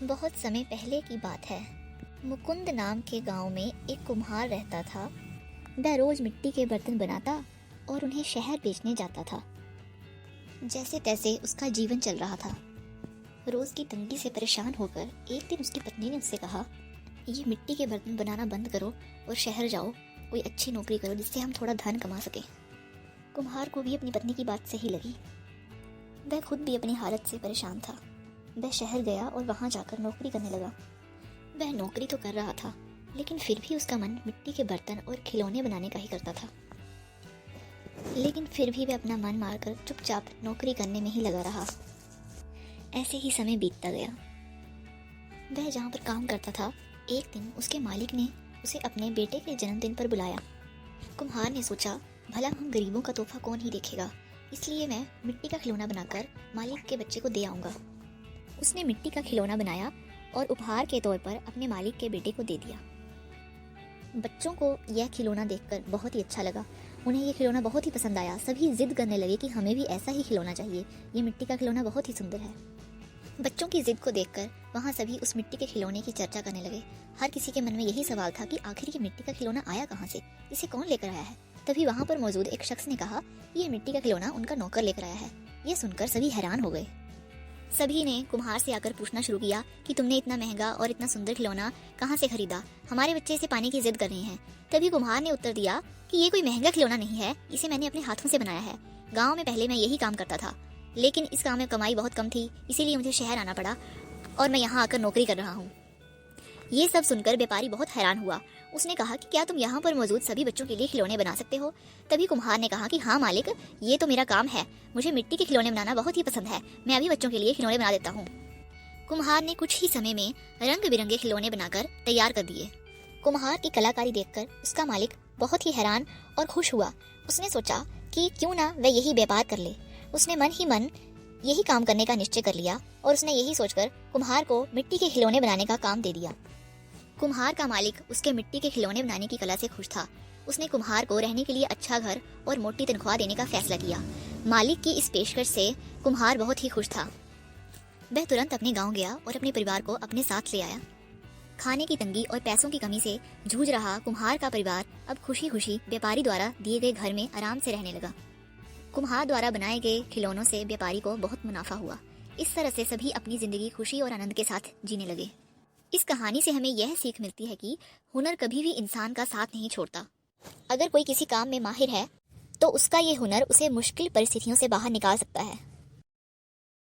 बहुत समय पहले की बात है। मुकुंद नाम के गांव में एक कुम्हार रहता था। वह रोज मिट्टी के बर्तन बनाता और उन्हें शहर बेचने जाता था। जैसे तैसे उसका जीवन चल रहा था। रोज की तंगी से परेशान होकर एक दिन उसकी पत्नी ने उससे कहा, ये मिट्टी के बर्तन बनाना बंद करो और शहर जाओ, कोई अच्छी नौकरी करो जिससे हम थोड़ा धन कमा सकें। कुम्हार को भी अपनी पत्नी की बात सही लगी। वह खुद भी अपनी हालत से परेशान था। वह शहर गया और वहां जाकर नौकरी करने लगा। वह नौकरी तो कर रहा था, लेकिन फिर भी उसका मन मिट्टी के बर्तन और खिलौने बनाने का ही करता था। लेकिन फिर भी वह अपना मन मारकर चुपचाप नौकरी करने में ही लगा रहा। ऐसे ही समय बीतता गया। वह जहाँ पर काम करता था, एक दिन उसके मालिक ने उसे अपने बेटे के जन्मदिन पर बुलाया। कुम्हार ने सोचा, भला हम गरीबों का तोहफा कौन ही देखेगा, इसलिए मैं मिट्टी का खिलौना बनाकर मालिक के बच्चे को दे आऊँगा। उसने मिट्टी का खिलौना बनाया और उपहार के तौर पर अपने मालिक के बेटे को दे दिया। बच्चों को यह खिलौना देखकर बहुत ही अच्छा लगा। उन्हें यह खिलौना बहुत ही पसंद आया। सभी जिद करने लगे कि हमें भी ऐसा ही खिलौना चाहिए, ये मिट्टी का खिलौना बहुत ही सुंदर है। बच्चों की जिद को देखकर वहाँ सभी उस मिट्टी के खिलौने की चर्चा करने लगे। हर किसी के मन में यही सवाल था कि आखिर ये मिट्टी का खिलौना आया कहाँ से, इसे कौन लेकर आया है। तभी वहाँ पर मौजूद एक शख्स ने कहा, ये मिट्टी का खिलौना उनका नौकर लेकर आया है। ये सुनकर सभी हैरान हो गए। सभी ने कुम्हार से आकर पूछना शुरू किया कि तुमने इतना महंगा और इतना सुंदर खिलौना कहाँ से खरीदा, हमारे बच्चे इसे पाने की जिद कर रहे हैं। तभी कुम्हार ने उत्तर दिया कि ये कोई महंगा खिलौना नहीं है, इसे मैंने अपने हाथों से बनाया है। गांव में पहले मैं यही काम करता था, लेकिन इस काम में कमाई बहुत कम थी, इसीलिए मुझे शहर आना पड़ा और मैं यहाँ आकर नौकरी कर रहा हूँ। ये सब सुनकर व्यापारी बहुत हैरान हुआ। उसने कहा कि क्या तुम यहाँ पर मौजूद सभी बच्चों के लिए खिलौने बना सकते हो? तभी कुम्हार ने कहा कि हाँ मालिक, ये तो मेरा काम है, मुझे मिट्टी के खिलौने बनाना बहुत ही पसंद है, मैं अभी बच्चों के लिए खिलौने बना देता हूँ। कुम्हार ने कुछ ही समय में रंग बिरंगे खिलौने बनाकर तैयार कर दिए। कुम्हार की कलाकारी देखकर उसका मालिक बहुत ही हैरान और खुश हुआ। उसने सोचा कि क्यों ना वह यही व्यापार कर ले। उसने मन ही मन यही काम करने का निश्चय कर लिया और उसने यही सोचकर कुम्हार को मिट्टी के खिलौने बनाने का काम दे दिया। कुम्हार का मालिक उसके मिट्टी के खिलौने बनाने की कला से खुश था। उसने कुम्हार को रहने के लिए अच्छा घर और मोटी तनख्वाह देने का फैसला किया। मालिक की इस पेशकश से कुम्हार बहुत ही खुश था। वह तुरंत अपने गांव गया और अपने परिवार को अपने साथ ले आया। खाने की तंगी और पैसों की कमी से जूझ रहा कुम्हार का परिवार अब खुशी खुशी व्यापारी द्वारा दिए गए घर में आराम से रहने लगा। कुम्हार द्वारा बनाए गए खिलौनों से व्यापारी को बहुत मुनाफा हुआ। इस तरह से सभी अपनी जिंदगी खुशी और आनंद के साथ जीने लगे। इस कहानी से हमें यह सीख मिलती है कि हुनर कभी भी इंसान का साथ नहीं छोड़ता। अगर कोई किसी काम में माहिर है तो उसका ये हुनर उसे मुश्किल परिस्थितियों से बाहर निकाल सकता है।